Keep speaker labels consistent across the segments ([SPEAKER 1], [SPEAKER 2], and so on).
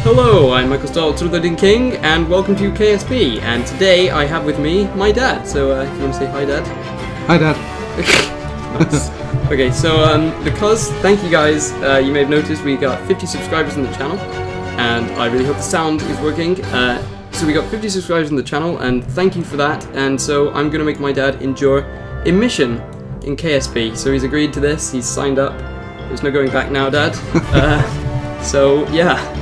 [SPEAKER 1] Hello, I'm Michael Stahl, Trutherding King, and welcome to KSP. And today I have with me my dad. So, if you want to say hi, Dad.
[SPEAKER 2] Hi, Dad.
[SPEAKER 1] Nice. Okay, so because thank you guys, you may have noticed we got 50 subscribers on the channel, and I really hope the sound is working. So we got 50 subscribers on the channel, and thank you for that. And so I'm gonna make my dad endure a mission in KSP. So he's agreed to this. He's signed up. There's no going back now, Dad. So yeah.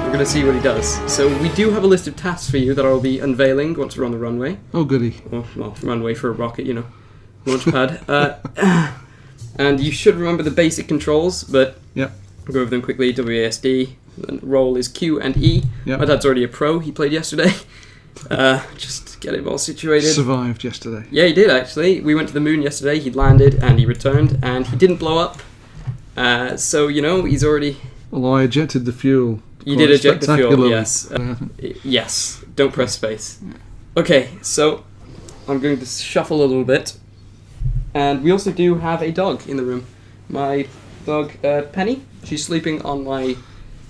[SPEAKER 1] We're going to see what he does. So we do have a list of tasks for you that I'll be unveiling once we're on the runway.
[SPEAKER 2] Oh, goody.
[SPEAKER 1] Well, runway for a rocket, you know. Launch pad. And you should remember the basic controls, but
[SPEAKER 2] Yep.
[SPEAKER 1] I'll go over them quickly. WASD. Roll is Q and E.
[SPEAKER 2] Yep.
[SPEAKER 1] My dad's already a pro. He played yesterday. Just get him all situated.
[SPEAKER 2] Survived yesterday.
[SPEAKER 1] Yeah, he did, actually. We went to the moon yesterday. He landed and he returned, and he didn't blow up. So, you know, he's already...
[SPEAKER 2] Well, I ejected the fuel.
[SPEAKER 1] You did eject the fuel,
[SPEAKER 2] spectacularly.
[SPEAKER 1] yes. Yes, don't press space. Okay, so I'm going to shuffle a little bit. And we also do have a dog in the room. My dog, Penny, she's sleeping on my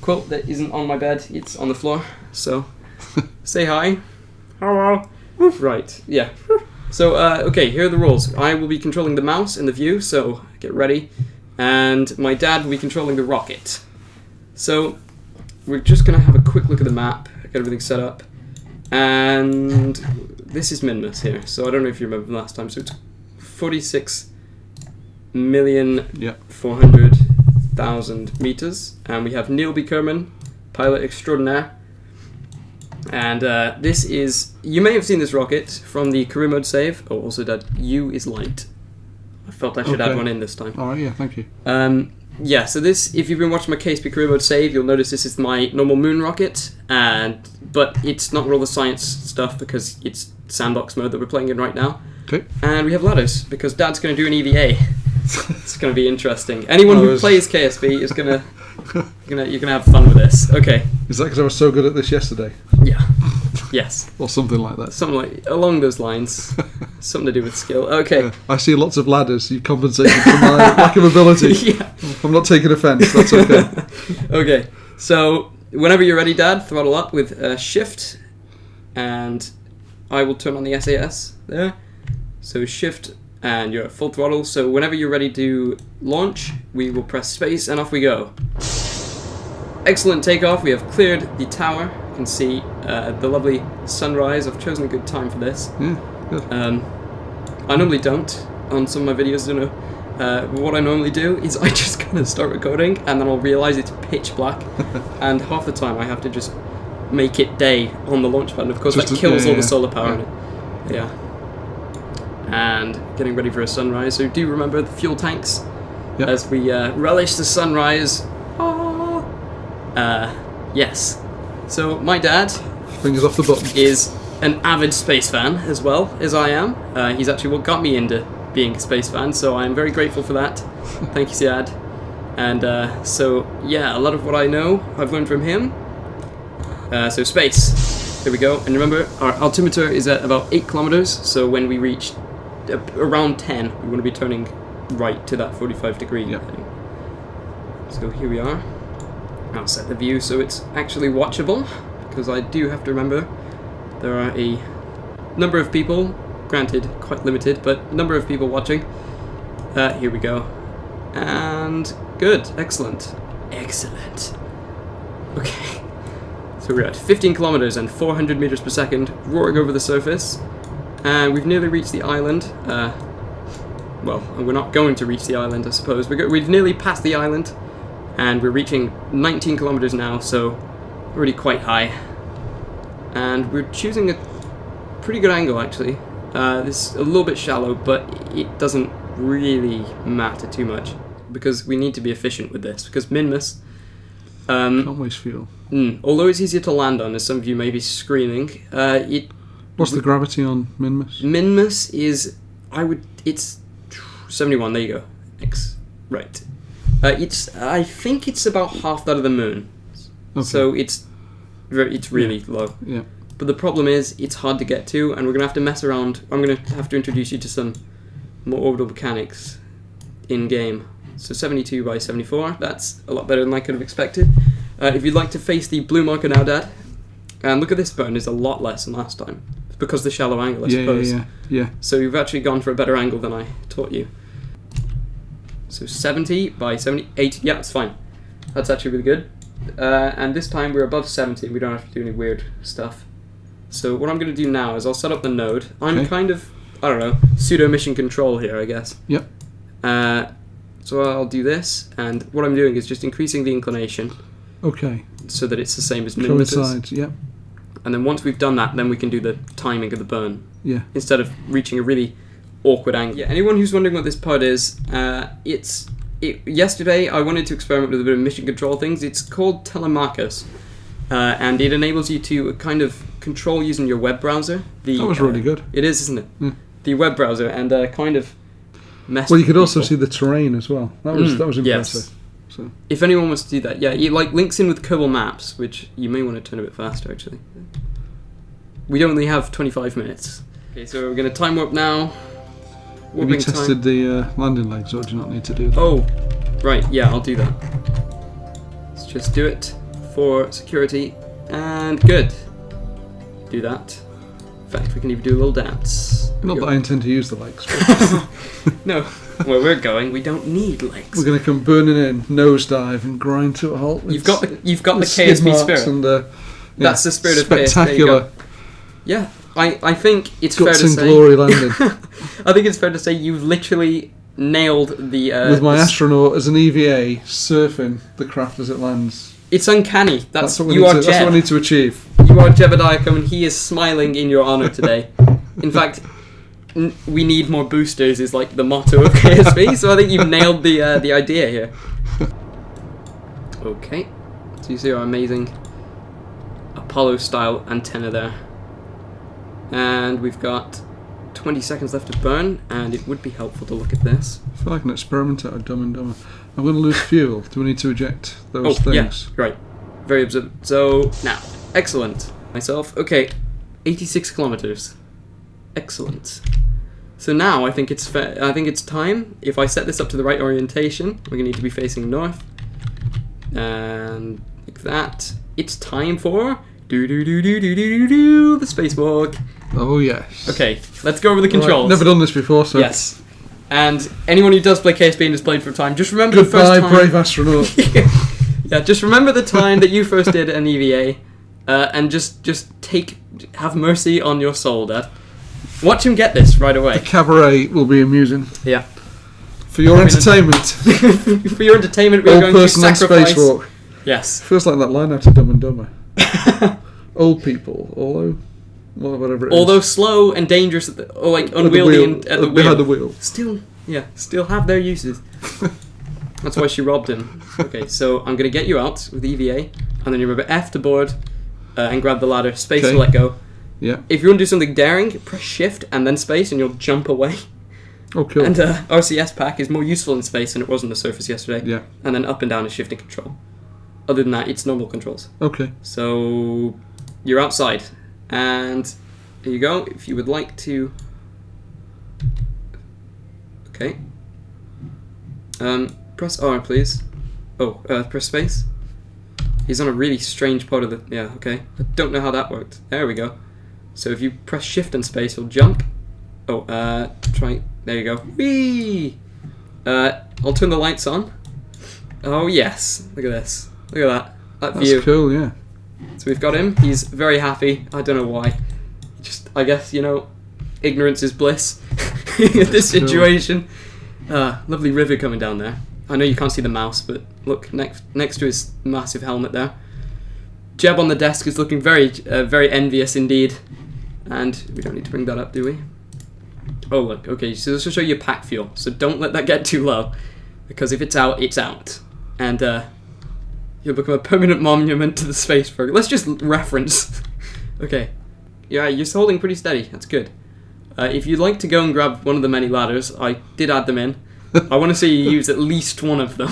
[SPEAKER 1] quilt that isn't on my bed, it's on the floor. So, say hi. Hello. Right, yeah. So, okay, here are the rules. I will be controlling the mouse and the view, so get ready. And my dad will be controlling the rocket. So, we're just going to have a quick look at the map, get everything set up, and this is Minmus here, so I don't know if you remember from last time, so it's 46,400,000 meters, and we have Neil B. Kerman, pilot extraordinaire, and this is, you may have seen this rocket from the career mode save. Oh, also Dad, U is light. I felt I should add one in this time.
[SPEAKER 2] Alright, yeah, thank you.
[SPEAKER 1] Yeah, so this, if you've been watching my KSP career mode save, you'll notice this is my normal moon rocket, but it's not all the science stuff because it's sandbox mode that we're playing in right now.
[SPEAKER 2] Okay.
[SPEAKER 1] And we have ladders because Dad's going to do an EVA. It's going to be interesting. Anyone who plays KSP is you're gonna have fun with this. Okay.
[SPEAKER 2] Is that because I was so good at this yesterday?
[SPEAKER 1] Yeah. Yes.
[SPEAKER 2] Or something like that?
[SPEAKER 1] Something like along those lines. Something to do with skill. Okay.
[SPEAKER 2] I see lots of ladders. You compensated for my lack of ability.
[SPEAKER 1] Yeah.
[SPEAKER 2] I'm not taking offence. That's okay.
[SPEAKER 1] Okay. So whenever you're ready, Dad, throttle up with shift, and I will turn on the SAS there. So shift, and you're at full throttle. So whenever you're ready to launch, we will press space, and off we go. Excellent takeoff. We have cleared the tower. You can see the lovely sunrise. I've chosen a good time for this.
[SPEAKER 2] Yeah, good.
[SPEAKER 1] I normally don't on some of my videos, I don't know. What I normally do is I just kind of start recording and then I'll realise it's pitch black, and half the time I have to just make it day on the launch pad, and of course that kills all the solar power in it. Yeah. And getting ready for a sunrise, so do remember the fuel tanks as we relish the sunrise. Yes. So my dad
[SPEAKER 2] Fingers off the button.
[SPEAKER 1] is an avid space fan as well as I am. He's actually what got me into being a space fan, so I'm very grateful for that. Thank you, Siad. And so yeah, a lot of what I know I've learned from him. So space. There we go. And remember, our altimeter is at about 8 kilometers, so when we reach around 10, we want to be turning right to that 45-degree heading. So here we are. I'll set the view so it's actually watchable, because I do have to remember there are a number of people, granted quite limited, but number of people watching. Here we go. And good, excellent. Excellent. Okay. So we're at 15 kilometers and 400 meters per second, roaring over the surface. And we've nearly reached the island. Well, we're not going to reach the island, I suppose. We've nearly passed the island. And we're reaching 19 kilometers now, so already quite high. And we're choosing a pretty good angle, actually. This is a little bit shallow, but it doesn't really matter too much, because we need to be efficient with this, because Minmus...
[SPEAKER 2] Can't waste fuel.
[SPEAKER 1] Although it's easier to land on, as some of you may be screaming,
[SPEAKER 2] What's the gravity on Minmus?
[SPEAKER 1] Minmus is... It's 71, there you go. Right. I think it's about half that of the moon. Okay. So it's really low.
[SPEAKER 2] Yeah.
[SPEAKER 1] But the problem is, it's hard to get to, and we're going to have to mess around. I'm going to have to introduce you to some more orbital mechanics in-game. So 72 by 74, that's a lot better than I could have expected. If you'd like to face the blue marker now, Dad, and look at this burn is a lot less than last time. It's because of the shallow angle, I suppose.
[SPEAKER 2] Yeah.
[SPEAKER 1] So you've actually gone for a better angle than I taught you. So 70 by 78, yeah, that's fine. That's actually really good. And this time we're above 70, we don't have to do any weird stuff. So what I'm going to do now is I'll set up the node. I'm kind of, I don't know, pseudo mission control here, I guess.
[SPEAKER 2] Yep.
[SPEAKER 1] So I'll do this, and what I'm doing is just increasing the inclination.
[SPEAKER 2] Okay.
[SPEAKER 1] So that it's the same as millimeters.
[SPEAKER 2] Coincides, yep.
[SPEAKER 1] And then once we've done that, then we can do the timing of the burn.
[SPEAKER 2] Yeah.
[SPEAKER 1] Instead of reaching a really awkward angle. Yeah, anyone who's wondering what this pod is, yesterday I wanted to experiment with a bit of mission control things. It's called Telemachus, and it enables you to kind of control using your web browser.
[SPEAKER 2] That was really good.
[SPEAKER 1] It is, isn't it?
[SPEAKER 2] Yeah.
[SPEAKER 1] The web browser, and kind of mess
[SPEAKER 2] Well, you
[SPEAKER 1] with
[SPEAKER 2] could also
[SPEAKER 1] people.
[SPEAKER 2] see the terrain as well. That was impressive.
[SPEAKER 1] Yes.
[SPEAKER 2] So.
[SPEAKER 1] If anyone wants to do that, yeah, it links in with Kerbal Maps, which you may want to turn a bit faster, actually. We only have 25 minutes. Okay, so we're going to time warp now.
[SPEAKER 2] Have you
[SPEAKER 1] Warping
[SPEAKER 2] tested
[SPEAKER 1] time.
[SPEAKER 2] the landing legs, or do you not need to do that?
[SPEAKER 1] Oh, right, yeah, I'll do that. Let's just do it for security, and good. Do that. In fact, we can even do a little dance.
[SPEAKER 2] Not that I intend to use the legs.
[SPEAKER 1] No, where we're going, we don't need legs.
[SPEAKER 2] We're going to come burning in, nosedive, and grind to a halt.
[SPEAKER 1] You've got the
[SPEAKER 2] skid
[SPEAKER 1] KSB
[SPEAKER 2] marks
[SPEAKER 1] spirit.
[SPEAKER 2] And,
[SPEAKER 1] That's the spirit of KSB. There you
[SPEAKER 2] spectacular.
[SPEAKER 1] go. Yeah, I think it's fair
[SPEAKER 2] Guts
[SPEAKER 1] to
[SPEAKER 2] and
[SPEAKER 1] say.
[SPEAKER 2] glory landing.
[SPEAKER 1] I think it's fair to say you've literally nailed the.
[SPEAKER 2] With my astronaut as an EVA surfing the craft as it lands.
[SPEAKER 1] It's uncanny. That's
[SPEAKER 2] what we
[SPEAKER 1] you
[SPEAKER 2] need
[SPEAKER 1] are
[SPEAKER 2] to, that's what
[SPEAKER 1] Jeb.
[SPEAKER 2] we need to achieve.
[SPEAKER 1] You are Jebediah and he is smiling in your honor today. In fact, we need more boosters is like the motto of KSB. So I think you've nailed the idea here. Okay, so you see our amazing Apollo-style antenna there. And we've got 20 seconds left to burn, and it would be helpful to look at this.
[SPEAKER 2] I feel like an experimenter at Dumb and Dumber. I'm going to lose fuel. Do we need to eject those things?
[SPEAKER 1] Yeah, right. Very observant. So, now, excellent. Myself, okay, 86 kilometers. Excellent. So now I think it's fair. I think it's time. If I set this up to the right orientation, we're going to need to be facing north. And like that. It's time for the spacewalk.
[SPEAKER 2] Oh, yes.
[SPEAKER 1] Okay, let's go over the controls.
[SPEAKER 2] Right, never done this before, so...
[SPEAKER 1] Yes. And anyone who does play KSB and has played for a time, just remember the first
[SPEAKER 2] Goodbye,
[SPEAKER 1] time...
[SPEAKER 2] brave astronaut.
[SPEAKER 1] Yeah, just remember the time that you first did an EVA, and just have mercy on your soul, Dad. Watch him get this right away.
[SPEAKER 2] The cabaret will be amusing.
[SPEAKER 1] Yeah.
[SPEAKER 2] For your entertainment.
[SPEAKER 1] For your entertainment, we're
[SPEAKER 2] Old
[SPEAKER 1] going to
[SPEAKER 2] person on
[SPEAKER 1] sacrifice...
[SPEAKER 2] spacewalk.
[SPEAKER 1] Yes.
[SPEAKER 2] Feels like that line out of Dumb and Dumber. Old people, although... Well, whatever it is.
[SPEAKER 1] Although slow and dangerous, or like
[SPEAKER 2] With
[SPEAKER 1] unwieldy and at the wheel.
[SPEAKER 2] Behind the wheel.
[SPEAKER 1] Still have their uses. That's why she robbed him. Okay, so I'm going to get you out with EVA, and then you remember F to board, and grab the ladder, space to let go.
[SPEAKER 2] Yeah.
[SPEAKER 1] If you want to do something daring, press shift and then space, and you'll jump away.
[SPEAKER 2] Oh, cool.
[SPEAKER 1] And RCS pack is more useful in space than it was on the surface yesterday.
[SPEAKER 2] Yeah.
[SPEAKER 1] And then up and down is shifting control. Other than that, it's normal controls.
[SPEAKER 2] Okay.
[SPEAKER 1] So you're outside, and here you go. If you would like to, okay. Press R, please. Oh, press space. He's on a really strange part of the. Yeah, okay. I don't know how that worked. There we go. So if you press shift and space, he'll jump. Oh, try. There you go. Whee! I'll turn the lights on. Oh yes, look at this. Look at that. That
[SPEAKER 2] That's
[SPEAKER 1] view.
[SPEAKER 2] cool, yeah.
[SPEAKER 1] So we've got him. He's very happy. I don't know why. Just, I guess, ignorance is bliss in this
[SPEAKER 2] cool.
[SPEAKER 1] situation. Lovely river coming down there. I know you can't see the mouse, but look next to his massive helmet there. Jeb on the desk is looking very, very envious indeed. And we don't need to bring that up, do we? Oh look, okay. So this will show you pack fuel. So don't let that get too low, because if it's out, it's out, and you'll become a permanent monument to the space program. Let's just reference. Okay. Yeah, you're holding pretty steady. That's good. If you'd like to go and grab one of the many ladders, I did add them in. I want to see you use at least one of them.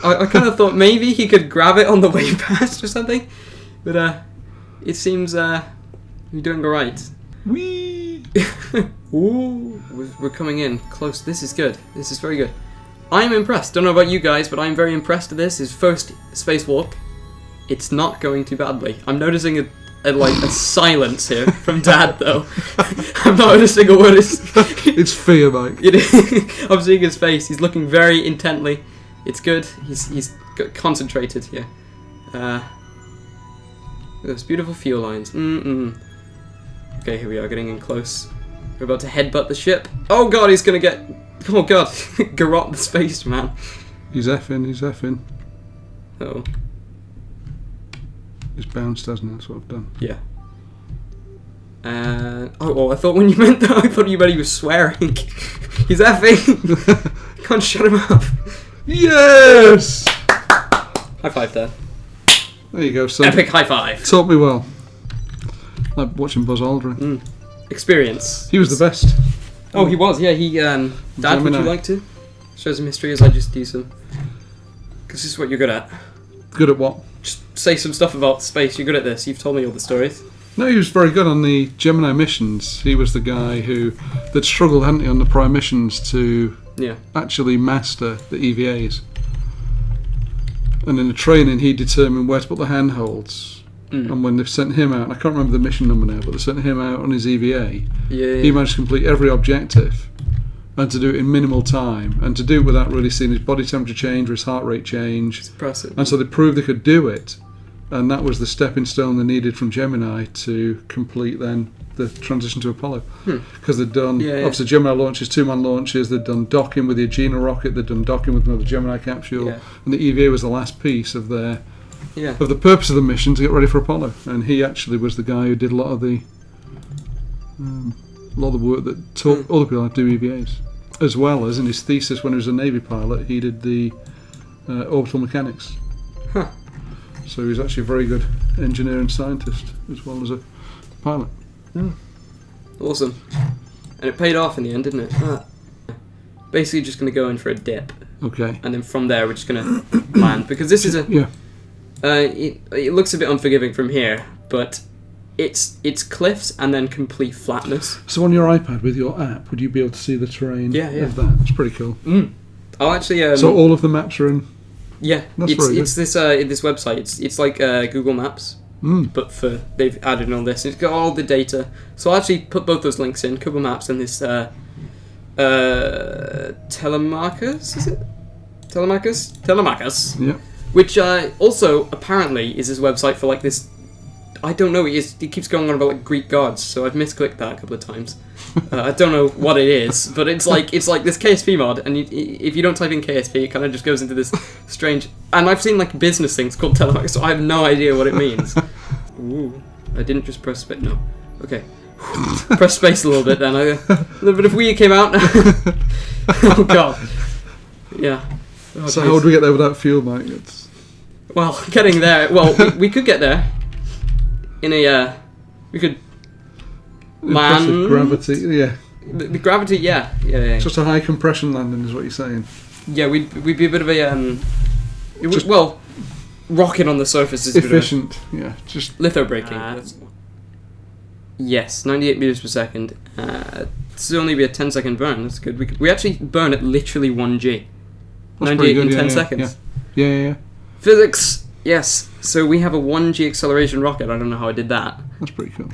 [SPEAKER 1] I kind of thought maybe he could grab it on the way past or something, but it seems you're doing all right.
[SPEAKER 2] Whee!
[SPEAKER 1] Ooh, we're coming in close. This is good. This is very good. I'm impressed. Don't know about you guys, but I'm very impressed with this. His first spacewalk. It's not going too badly. I'm noticing a silence here from Dad, though. I'm not noticing a word.
[SPEAKER 2] It's fear, Mike.
[SPEAKER 1] I'm seeing his face. He's looking very intently. It's good. He's concentrated here. Those beautiful fuel lines. Okay, here we are, getting in close. We're about to headbutt the ship. Oh god, he's gonna get... Oh god, garrot the spaceman.
[SPEAKER 2] He's effing.
[SPEAKER 1] Oh.
[SPEAKER 2] It's bounced, hasn't it? That's what I've done.
[SPEAKER 1] Yeah. I thought when you meant that, I thought you meant he was swearing. He's effing. Can't shut him up.
[SPEAKER 2] Yes!
[SPEAKER 1] High five, Dad.
[SPEAKER 2] There you go, son.
[SPEAKER 1] Epic high five.
[SPEAKER 2] Taught me well. Like watching Buzz Aldrin.
[SPEAKER 1] Experience.
[SPEAKER 2] He was the best.
[SPEAKER 1] Oh, he was, yeah. He, Dad, would you
[SPEAKER 2] Gemini.
[SPEAKER 1] like to show some history as I just do some... Because this is what you're good at.
[SPEAKER 2] Good at what?
[SPEAKER 1] Just say some stuff about space. You're good at this. You've told me all the stories.
[SPEAKER 2] No, he was very good on the Gemini missions. He was the guy that struggled, hadn't he, on the prime missions to actually master the EVAs. And in the training, he determined where to put the handholds. And when they've sent him out, and I can't remember the mission number now, but they sent him out on his EVA. He managed to complete every objective, and to do it in minimal time, and to do it without really seeing his body temperature change or his heart rate change.
[SPEAKER 1] It's impressive.
[SPEAKER 2] And so they proved they could do it, and that was the stepping stone they needed from Gemini to complete then the transition to Apollo. Because they'd done, obviously Gemini launches, 2-man launches, they'd done docking with the Agena rocket, they'd done docking with another Gemini capsule, and the EVA was the last piece of their... of the purpose of the mission to get ready for Apollo, and he actually was the guy who did a lot of the work that taught other people how to do EVAs, as well as in his thesis when he was a Navy pilot, he did the orbital mechanics. So he was actually a very good engineer and scientist as well as a pilot.
[SPEAKER 1] Awesome. And it paid off in the end, didn't it? Basically, just going to go in for a dip.
[SPEAKER 2] Okay.
[SPEAKER 1] And then from there, we're just going to land because this is a. It looks a bit unforgiving from here, but it's cliffs and then complete flatness.
[SPEAKER 2] So on your iPad with your app, would you be able to see the terrain of that? It's pretty cool.
[SPEAKER 1] I'll actually.
[SPEAKER 2] So all of the maps are in.
[SPEAKER 1] Yeah, it's this website. It's like Google Maps, but they've added on this. It's got all the data. So I'll actually put both those links in Google Maps and this Telemachus. Is it Telemachus?
[SPEAKER 2] Yeah.
[SPEAKER 1] Which also apparently is his website for like this. I don't know. He keeps going on about like Greek gods, so I've misclicked that a couple of times. I don't know what it is, but it's like this KSP mod, and if you don't type in KSP, it kind of just goes into this strange. And I've seen like business things called Telemachus, so I have no idea what it means. Ooh, I didn't just press space. No, okay. Press space a little bit then. A little bit of weird came out. Oh god. Yeah. Oh,
[SPEAKER 2] so how would we get there without fuel, Mike?
[SPEAKER 1] Well, getting there. Well, we could get there. In a, we could land.
[SPEAKER 2] Gravity, yeah.
[SPEAKER 1] The gravity, yeah.
[SPEAKER 2] Just a high compression landing is what you're saying.
[SPEAKER 1] Yeah, we'd be a bit of a rocket on the surface is
[SPEAKER 2] efficient. Yeah, just
[SPEAKER 1] litho braking. Yes, 98 meters per second. This will only be a 10-second burn. That's good. We actually burn at literally 1G.
[SPEAKER 2] That's
[SPEAKER 1] 98
[SPEAKER 2] good,
[SPEAKER 1] in 10 seconds.
[SPEAKER 2] Yeah.
[SPEAKER 1] Physics. Yes. So we have a 1G acceleration rocket. I don't know how I did that.
[SPEAKER 2] That's pretty cool.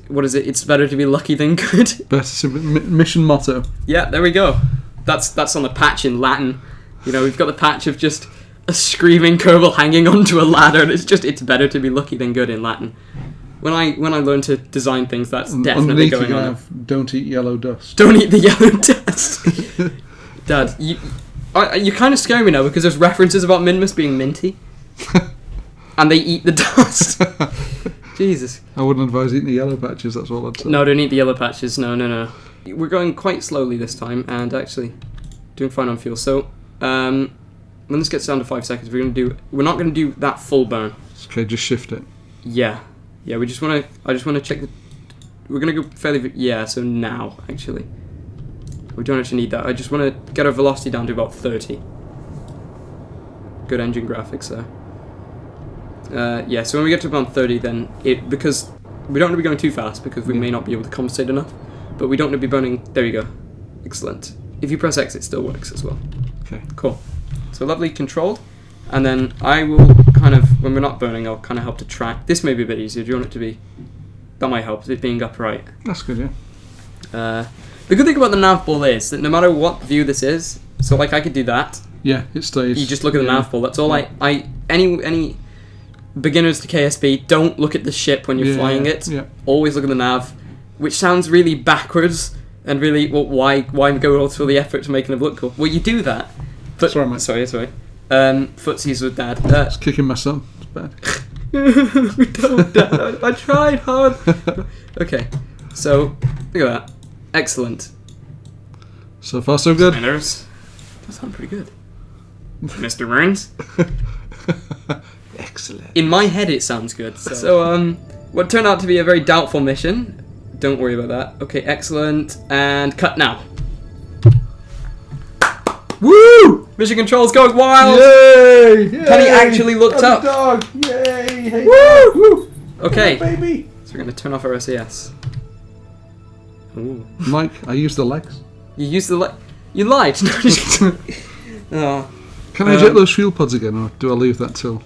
[SPEAKER 1] What is it? It's better to be lucky than good.
[SPEAKER 2] Mission motto.
[SPEAKER 1] Yeah, there we go. That's on the patch in Latin. You know, we've got the patch of just a screaming Kerbal hanging onto a ladder, and it's better to be lucky than good in Latin. When I learn to design things, that's definitely going on.
[SPEAKER 2] Don't eat yellow dust.
[SPEAKER 1] Don't eat the yellow dust. Dad, you kind of scare me now because there's references about Minmus being minty, and they eat the dust. Jesus.
[SPEAKER 2] I wouldn't advise eating the yellow patches. That's all I'd say.
[SPEAKER 1] No, don't eat the yellow patches. No. We're going quite slowly this time, and actually doing fine on fuel. So when this gets down to 5 seconds, we're not going to do that full burn.
[SPEAKER 2] Okay, just shift it.
[SPEAKER 1] Yeah. I just want to check we're going to go fairly. Yeah. So now actually. We don't actually need that. I just want to get our velocity down to about 30. Good engine graphics there. Yeah, so when we get to about 30, then because we don't want to be going too fast because we may not be able to compensate enough, but we don't want to be burning. There you go. Excellent. If you press X, it still works as well.
[SPEAKER 2] Okay.
[SPEAKER 1] Cool. So lovely controlled. And then I will kind of, when we're not burning, I'll kind of help to track. This may be a bit easier. Do you want it to be... That might help, it being upright.
[SPEAKER 2] That's good, yeah.
[SPEAKER 1] The good thing about the nav ball is that no matter what view this is, so like I could do that.
[SPEAKER 2] Yeah, it stays.
[SPEAKER 1] You just look at the nav ball. That's all any beginners to KSP, don't look at the ship when you're flying it.
[SPEAKER 2] Yeah.
[SPEAKER 1] Always look at the nav, which sounds really backwards and really, well, why go all through the effort to making it look cool? Well, you do that. But,
[SPEAKER 2] sorry, mate.
[SPEAKER 1] Sorry. Footsies with Dad.
[SPEAKER 2] It's kicking my son. It's bad.
[SPEAKER 1] Don't, Dad. I tried hard. Okay, so look at that. Excellent.
[SPEAKER 2] So far, so good.
[SPEAKER 1] Spinners. That sounds pretty good. Mr. Burns.
[SPEAKER 2] Excellent.
[SPEAKER 1] In my head, it sounds good. So, what turned out to be a very doubtful mission. Don't worry about that. Okay, excellent. And cut now. Woo! Mission control's going wild.
[SPEAKER 2] Yay!
[SPEAKER 1] Penny actually looked up.
[SPEAKER 2] Dog. Yay! Hey,
[SPEAKER 1] Woo!
[SPEAKER 2] Woo!
[SPEAKER 1] Okay.
[SPEAKER 2] Baby.
[SPEAKER 1] So we're going to turn off our SES. Ooh.
[SPEAKER 2] Mike, I used the legs.
[SPEAKER 1] You used the You lied. No, just oh.
[SPEAKER 2] Can I eject those fuel pods again, or do I leave that till?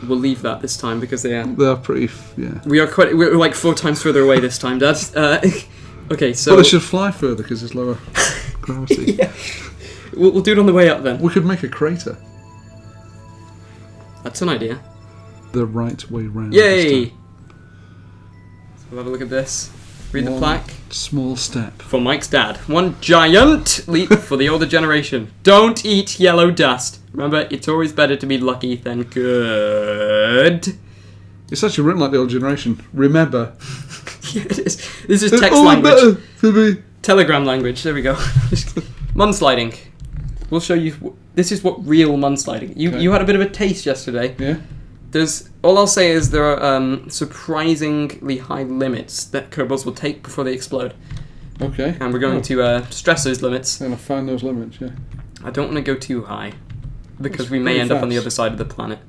[SPEAKER 1] We'll leave that this time because they
[SPEAKER 2] are pretty. Yeah.
[SPEAKER 1] We're like 4 times further away this time, Dad. Okay, so.
[SPEAKER 2] Well, it should fly further because it's lower gravity.
[SPEAKER 1] Yeah. We'll do it on the way up then.
[SPEAKER 2] We could make a crater.
[SPEAKER 1] That's an idea.
[SPEAKER 2] The right way round.
[SPEAKER 1] Yay! So we'll have a look at this. Read the plaque.
[SPEAKER 2] Small step.
[SPEAKER 1] For Mike's dad. One giant leap for the older generation. Don't eat yellow dust. Remember, it's always better to be lucky than good.
[SPEAKER 2] It's actually written like the old generation. Remember.
[SPEAKER 1] Yeah, it is. This is text language.
[SPEAKER 2] For me.
[SPEAKER 1] Telegram language. There we go. Mudsliding. We'll show you. This is what real mudsliding. You had a bit of a taste yesterday.
[SPEAKER 2] Yeah.
[SPEAKER 1] All I'll say is there are surprisingly high limits that Kerbals will take before they explode.
[SPEAKER 2] Okay.
[SPEAKER 1] And we're going to stress those limits.
[SPEAKER 2] I'm going to find those limits, yeah.
[SPEAKER 1] I don't want to go too high because
[SPEAKER 2] That's
[SPEAKER 1] we may end up on the
[SPEAKER 2] fast.
[SPEAKER 1] other side of the planet.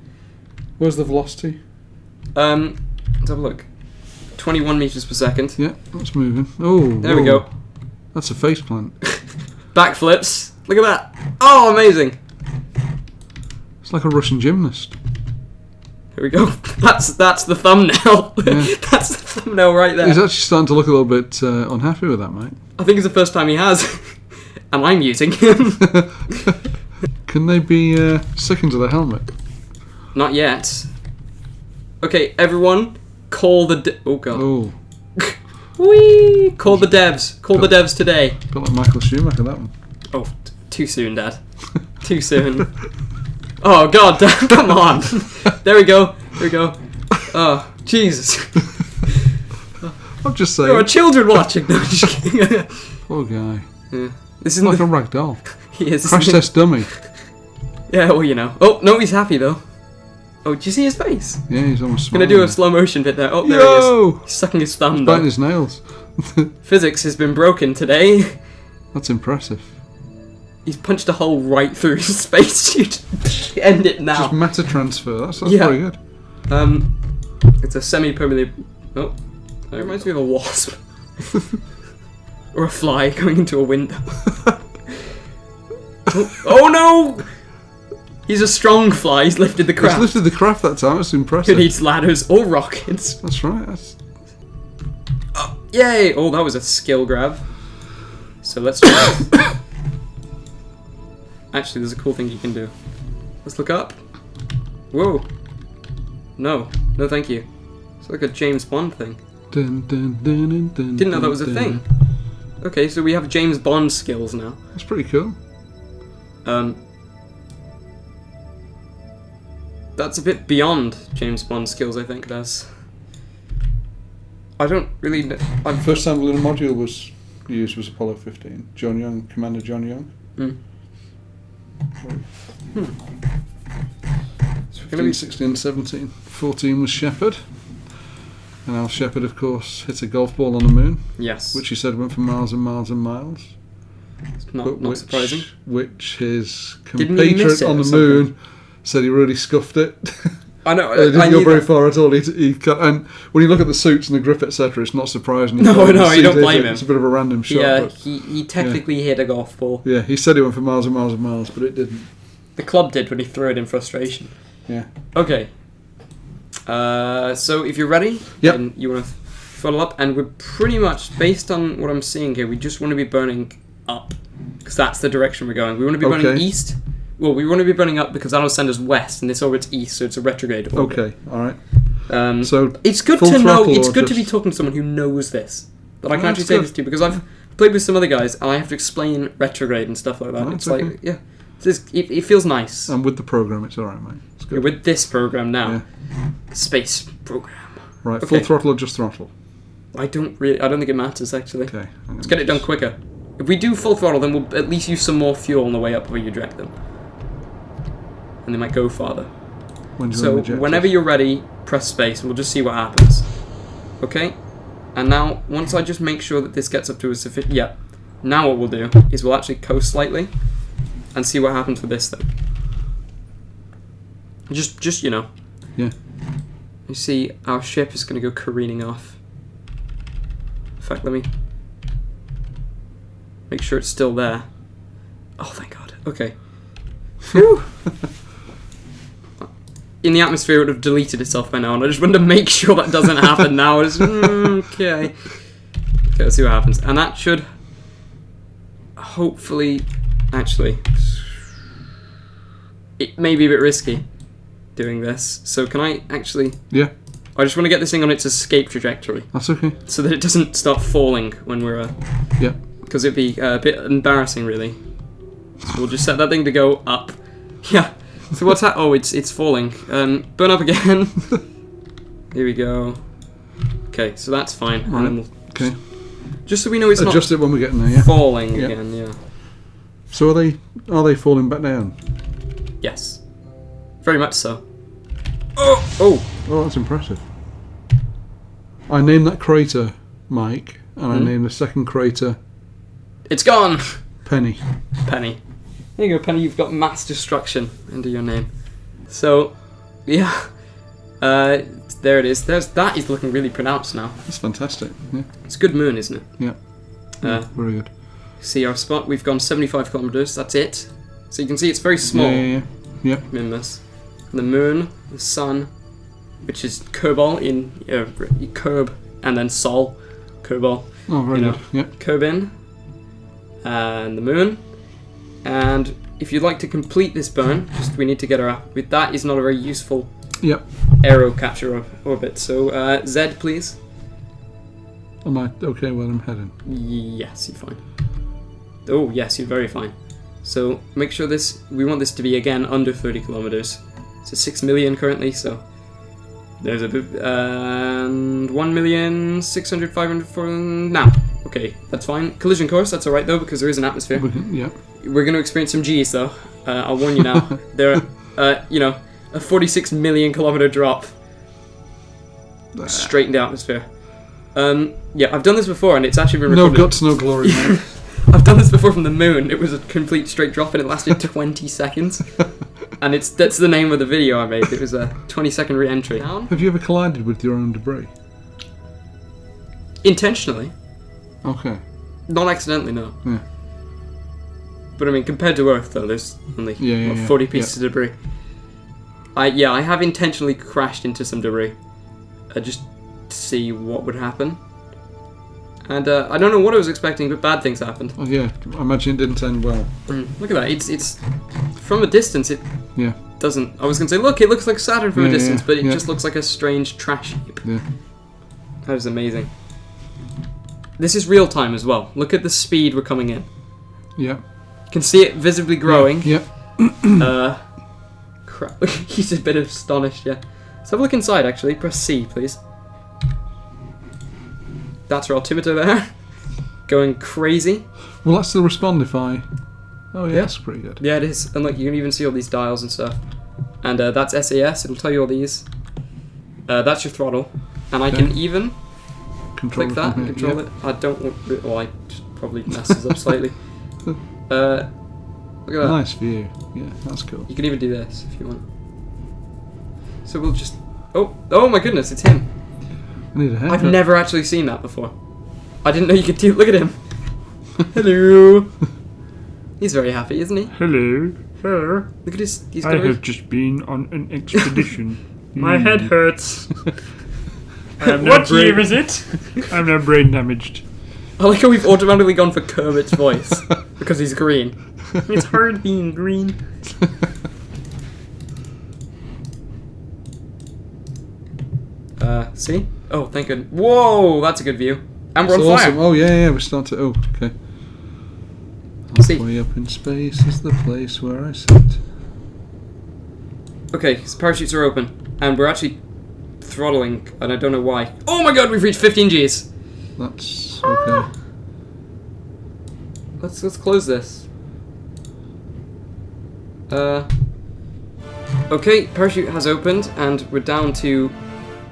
[SPEAKER 2] Where's the velocity?
[SPEAKER 1] Let's have a look. 21 meters per second.
[SPEAKER 2] Yeah, that's moving. Oh,
[SPEAKER 1] There we go.
[SPEAKER 2] That's a faceplant.
[SPEAKER 1] Backflips. Look at that. Oh, amazing.
[SPEAKER 2] It's like a Russian gymnast.
[SPEAKER 1] Here we go. That's the thumbnail.
[SPEAKER 2] Yeah.
[SPEAKER 1] That's the thumbnail right there.
[SPEAKER 2] He's actually starting to look a little bit unhappy with that, mate.
[SPEAKER 1] I think it's the first time he has. And I'm using him.
[SPEAKER 2] Can they be sick into the helmet?
[SPEAKER 1] Not yet. Okay, everyone, call the... Oh, God.
[SPEAKER 2] Oh.
[SPEAKER 1] Whee! Call the devs. Call the devs today.
[SPEAKER 2] A bit like Michael Schumacher, that one.
[SPEAKER 1] Oh, too soon, Dad. Too soon. Oh, God, Dad, come on. There we go. There we go. Oh, Jesus.
[SPEAKER 2] I'm just saying.
[SPEAKER 1] There are children watching. No, just kidding.
[SPEAKER 2] Poor guy.
[SPEAKER 1] Yeah. This
[SPEAKER 2] He's
[SPEAKER 1] isn't
[SPEAKER 2] like a rag doll.
[SPEAKER 1] He is.
[SPEAKER 2] Crash test dummy.
[SPEAKER 1] Yeah, well, you know. Oh, no, he's happy, though. Oh, did you see his face?
[SPEAKER 2] Yeah, he's almost
[SPEAKER 1] Gonna
[SPEAKER 2] smiling.
[SPEAKER 1] do a slow motion bit there. Oh, there
[SPEAKER 2] Yo!
[SPEAKER 1] he is. He's sucking his thumb,
[SPEAKER 2] He's
[SPEAKER 1] though.
[SPEAKER 2] biting his nails.
[SPEAKER 1] Physics has been broken today.
[SPEAKER 2] That's impressive.
[SPEAKER 1] He's punched a hole right through his spacesuit. End it now.
[SPEAKER 2] Just matter transfer. That's
[SPEAKER 1] Yeah.
[SPEAKER 2] pretty good.
[SPEAKER 1] It's a semi-permeable... Oh, that reminds me of a wasp. Or a fly going into a window. Oh no! He's a strong fly. He's lifted the
[SPEAKER 2] He's
[SPEAKER 1] craft.
[SPEAKER 2] lifted the craft that time. That's impressive.
[SPEAKER 1] Who needs ladders or rockets?
[SPEAKER 2] That's right. That's...
[SPEAKER 1] Oh, yay! Oh, that was a skill grab. So let's try this. Actually, there's a cool thing you can do. Let's look up. Whoa. No. No, thank you. It's like a James Bond thing.
[SPEAKER 2] Dun, dun, dun, dun, dun,
[SPEAKER 1] Didn't know that was a
[SPEAKER 2] dun.
[SPEAKER 1] thing. Okay, so we have James Bond skills now.
[SPEAKER 2] That's pretty cool.
[SPEAKER 1] That's a bit beyond James Bond skills, I think, Des. I don't really know.
[SPEAKER 2] First time the lunar module was used was Apollo 15. John Young, Commander John Young.
[SPEAKER 1] So
[SPEAKER 2] 15, 16, 17. 14 was Shepard. And Al Shepard, of course, hit a golf ball on the moon,
[SPEAKER 1] Yes.
[SPEAKER 2] which he said went for miles and miles and miles.
[SPEAKER 1] It's not
[SPEAKER 2] But
[SPEAKER 1] surprising.
[SPEAKER 2] Which his
[SPEAKER 1] Didn't he miss
[SPEAKER 2] compatriot
[SPEAKER 1] it
[SPEAKER 2] on
[SPEAKER 1] or
[SPEAKER 2] the
[SPEAKER 1] something?
[SPEAKER 2] moon said he really scuffed it.
[SPEAKER 1] I know.
[SPEAKER 2] It didn't go very far at all. And when you look at the suits and the grip, etc., it's not surprising.
[SPEAKER 1] No, you don't blame him.
[SPEAKER 2] It's a bit of a random shot.
[SPEAKER 1] Yeah,
[SPEAKER 2] but,
[SPEAKER 1] he technically hit a golf ball.
[SPEAKER 2] Yeah, he said he went for miles and miles and miles, but it didn't.
[SPEAKER 1] The club did when he threw it in frustration.
[SPEAKER 2] Yeah.
[SPEAKER 1] Okay. So if you're ready,
[SPEAKER 2] yep.
[SPEAKER 1] then you want to follow up, and we're pretty much, based on what I'm seeing here, we just want to be burning up, because that's the direction we're going. We want to be burning east. Well, we want to be burning up because that'll send us west, and this orbit's east, so it's a retrograde orbit.
[SPEAKER 2] Okay, all right. So
[SPEAKER 1] it's good to know. It's good to be talking to someone who knows this. But I can actually say this to you because I've played with some other guys, and I have to explain retrograde and stuff like that.
[SPEAKER 2] Oh,
[SPEAKER 1] it's
[SPEAKER 2] okay.
[SPEAKER 1] like, yeah, it feels nice.
[SPEAKER 2] And with the program, it's all right, mate. It's good.
[SPEAKER 1] With this program now, space program.
[SPEAKER 2] Right, full throttle or just throttle?
[SPEAKER 1] I don't think it matters actually.
[SPEAKER 2] Okay.
[SPEAKER 1] Let's get it done quicker. If we do full throttle, then we'll at least use some more fuel on the way up where you direct them. And they might go farther. So whenever you're ready, press space and we'll just see what happens. Okay? And now, once I just make sure that this gets up to a sufficient... Yeah. Now what we'll do is we'll actually coast slightly and see what happens with this thing. Just you know.
[SPEAKER 2] Yeah.
[SPEAKER 1] You see, our ship is going to go careening off. In fact, let me make sure it's still there. Oh, thank God. Okay. Phew. In the atmosphere, it would have deleted itself by now, and I just wanted to make sure that doesn't happen now. Okay. Okay, let's see what happens. And that should hopefully... Actually, it may be a bit risky doing this. So can I actually...
[SPEAKER 2] Yeah.
[SPEAKER 1] I just want to get this thing on its escape trajectory.
[SPEAKER 2] That's okay.
[SPEAKER 1] So that it doesn't start falling when we're...
[SPEAKER 2] Yeah.
[SPEAKER 1] Because it'd be a bit embarrassing, really. So we'll just set that thing to go up. Yeah. So what's that? Oh, it's falling. Burn up again. Here we go. Okay, so that's fine.
[SPEAKER 2] Right.
[SPEAKER 1] And then we'll just so we know it's
[SPEAKER 2] adjust
[SPEAKER 1] not
[SPEAKER 2] it when we're getting there. Yeah.
[SPEAKER 1] Falling again. Yeah.
[SPEAKER 2] So are they falling back down?
[SPEAKER 1] Yes. Very much so. Oh,
[SPEAKER 2] that's impressive. I named that crater Mike, and I named the second crater...
[SPEAKER 1] It's gone!
[SPEAKER 2] Penny.
[SPEAKER 1] Penny. There you go, Penny, you've got mass destruction into your name. So, yeah. There it is. That is looking really pronounced now.
[SPEAKER 2] That's fantastic. Yeah.
[SPEAKER 1] It's a good moon, isn't it?
[SPEAKER 2] Yeah. Very good.
[SPEAKER 1] See our spot, we've gone 75 kilometers, that's it. So you can see it's very small.
[SPEAKER 2] Yeah.
[SPEAKER 1] In this. And the moon, the sun, which is Kerbal in Kerb, and then Sol, Kerbal.
[SPEAKER 2] Oh, very good. Yeah.
[SPEAKER 1] Kerbin, and the moon. And if you'd like to complete this burn, we need to get our... That is not a very useful aero capture orbit. So Z, please.
[SPEAKER 2] Am I okay where I'm heading?
[SPEAKER 1] Yes, you're fine. Oh, yes, you're very fine. So make sure we want this to be, again, under 30 kilometers. It's 6 million currently, so there's a bit... And 1,600,500 now. Okay, that's fine. Collision course, that's alright though, because there is an atmosphere. We're going to experience some G's though. I'll warn you now. There are, a 46 million kilometer drop straight into the atmosphere. Yeah, I've done this before and it's actually been recorded.
[SPEAKER 2] No guts, no glory, man.
[SPEAKER 1] I've done this before from the moon. It was a complete straight drop and it lasted 20 seconds. And that's the name of the video I made. It was a 20-second re-entry.
[SPEAKER 2] Have you ever collided with your own debris?
[SPEAKER 1] Intentionally.
[SPEAKER 2] Okay.
[SPEAKER 1] Not accidentally, no.
[SPEAKER 2] Yeah.
[SPEAKER 1] But I mean, compared to Earth, though, there's only 40 pieces of debris. I have intentionally crashed into some debris, just to see what would happen. And I don't know what I was expecting, but bad things happened.
[SPEAKER 2] Oh yeah, I imagine it didn't end well.
[SPEAKER 1] Look at that. It's from a distance. It doesn't. I was gonna say, look, it looks like Saturn from a distance, but it just looks like a strange trash heap.
[SPEAKER 2] Yeah.
[SPEAKER 1] That is amazing. This is real time as well. Look at the speed we're coming in.
[SPEAKER 2] Yeah.
[SPEAKER 1] You can see it visibly growing.
[SPEAKER 2] Yeah.
[SPEAKER 1] Crap. He's a bit astonished. Yeah. Let's have a look inside. Actually, press C, please. That's our altimeter there, going crazy.
[SPEAKER 2] Well, that's the respondify. Oh yeah, that's pretty good.
[SPEAKER 1] Yeah, it is. And look, you can even see all these dials and stuff. And that's SAS. It'll tell you all these. That's your throttle, and I can even click that and control it. I don't want. Well, I probably messes up slightly. Look at that.
[SPEAKER 2] Nice view. Yeah, that's cool.
[SPEAKER 1] You can even do this if you want. So we'll just... Oh my goodness, it's him.
[SPEAKER 2] I need a haircut.
[SPEAKER 1] I've never actually seen that before. I didn't know you could do... Look at him. Hello. He's very happy, isn't he?
[SPEAKER 3] Hello. Hello.
[SPEAKER 1] Look at his...
[SPEAKER 3] I have just been on an expedition. My head hurts. What year is it? I'm now brain damaged.
[SPEAKER 1] I like how we've automatically gone for Kermit's voice. Because he's green. It's hard being green. See? Oh, thank goodness. Whoa, that's a good view. And we're on fire.
[SPEAKER 2] Awesome. Oh, yeah, we started. Oh, okay. Halfway up in space is the place where I sit.
[SPEAKER 1] Okay, his parachutes are open. And we're actually throttling, and I don't know why. Oh my god, we've reached 15 Gs.
[SPEAKER 2] That's okay.
[SPEAKER 1] Let's close this. Okay, parachute has opened, and we're down to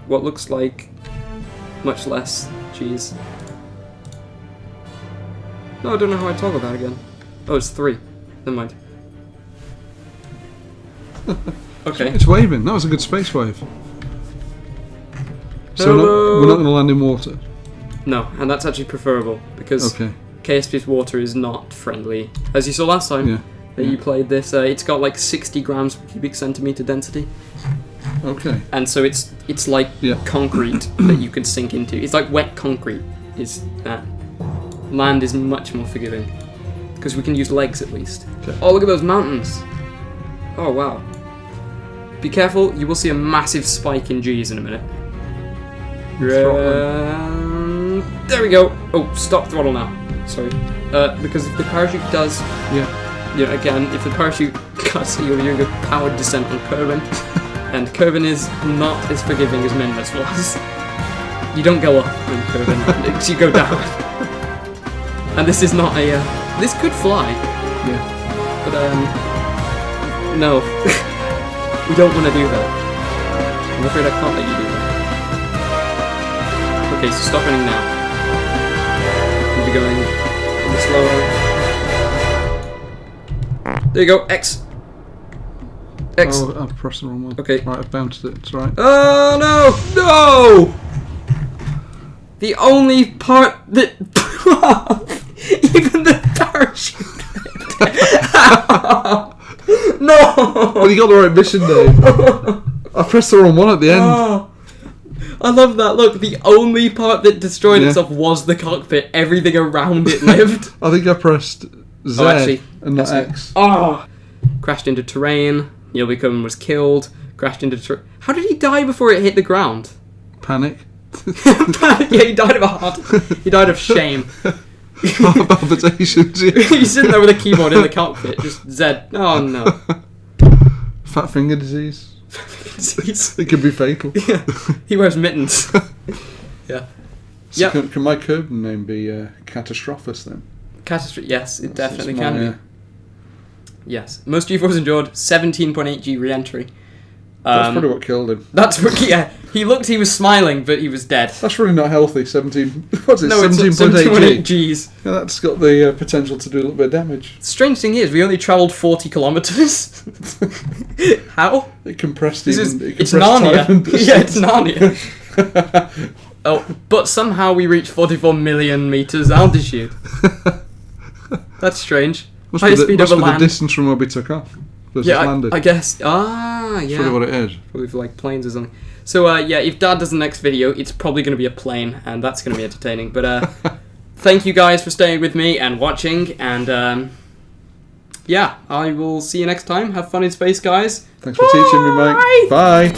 [SPEAKER 1] what looks like much less Gs. No, I don't know how I toggle that again. Oh, it's 3. Never mind. Okay.
[SPEAKER 2] It's waving. That was a good space wave. So
[SPEAKER 1] Hello.
[SPEAKER 2] we're not going to land in water.
[SPEAKER 1] No, and that's actually preferable because KSP's water is not friendly. As you saw last time that you played this, it's got like 60 grams per cubic centimeter density.
[SPEAKER 2] Okay.
[SPEAKER 1] And so it's like concrete that you could sink into. It's like wet concrete. Is that land is much more forgiving because we can use legs at least.
[SPEAKER 2] Okay.
[SPEAKER 1] Oh, look at those mountains! Oh wow! Be careful, you will see a massive spike in G's in a minute. There we go. Oh, stop throttle now. Sorry. Because if the parachute does, again, if the parachute cuts, you'll be doing a powered descent on Kerbin. And Kerbin is not as forgiving as Minmus was. You don't go up in Kerbin, you go down. And this is not a... this could fly.
[SPEAKER 2] Yeah.
[SPEAKER 1] But, no. We don't want to do that. I'm afraid I can't let you do that. Okay, so stop running now. We'll be going a bit slower. There you go, X. X.
[SPEAKER 2] Oh, I've pressed the wrong one.
[SPEAKER 1] Okay.
[SPEAKER 2] Right, I've bounced it. It's right.
[SPEAKER 1] Oh no! No! The only part that even the parachute. No!
[SPEAKER 2] Well, you got the right mission name. I pressed the wrong one at the end.
[SPEAKER 1] Oh, I love that. Look, the only part that destroyed itself was the cockpit. Everything around it lived.
[SPEAKER 2] I think I pressed Z and not
[SPEAKER 1] that's
[SPEAKER 2] X.
[SPEAKER 1] Oh! Crashed into terrain. Neil Beacom was killed. Crashed into terrain. How did he die before it hit the ground?
[SPEAKER 2] Panic.
[SPEAKER 1] Yeah, he died of a heart. He died of shame.
[SPEAKER 2] Heart palpitations. Yeah.
[SPEAKER 1] He's sitting there with a keyboard in the cockpit, just Z. Oh no.
[SPEAKER 2] Fat finger disease. It could be fatal.
[SPEAKER 1] Yeah. He wears mittens. Yeah.
[SPEAKER 2] So can my Kerbin name be Catastrophus then?
[SPEAKER 1] Catastrophe. Yes, it definitely can be. Yes. Most G4s endured 17.8 G re-entry.
[SPEAKER 2] That's probably what killed him.
[SPEAKER 1] That's what. Yeah. He was smiling, but he was dead.
[SPEAKER 2] That's really not healthy. 17. What's it?
[SPEAKER 1] No,
[SPEAKER 2] 17.8
[SPEAKER 1] Gs.
[SPEAKER 2] Yeah, that's got the potential to do a little bit of damage.
[SPEAKER 1] Strange thing is, we only travelled 40 kilometres. How?
[SPEAKER 2] It compressed.
[SPEAKER 1] It's Narnia. Yeah, it's Narnia. Oh, but somehow we reached 44 million meters altitude. That's strange.
[SPEAKER 2] Must be the distance from where we took off versus landed.
[SPEAKER 1] I guess. Ah, yeah.
[SPEAKER 2] That's probably what it is.
[SPEAKER 1] Probably for like planes or something. So, if Dad does the next video, it's probably going to be a plane, and that's going to be entertaining. But thank you guys for staying with me and watching, and I will see you next time. Have fun in space, guys.
[SPEAKER 2] Thanks for teaching me, mate. Bye.